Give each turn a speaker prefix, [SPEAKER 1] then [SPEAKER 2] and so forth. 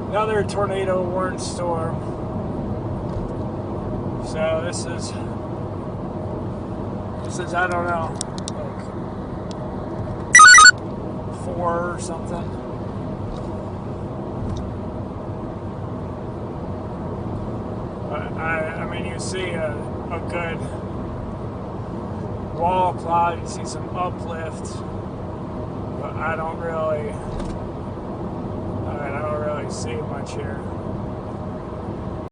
[SPEAKER 1] Another tornado warned storm. So this is I don't know, like 4 or something. But I mean, you see a good wall cloud, you see some uplift, but I don't really see much here.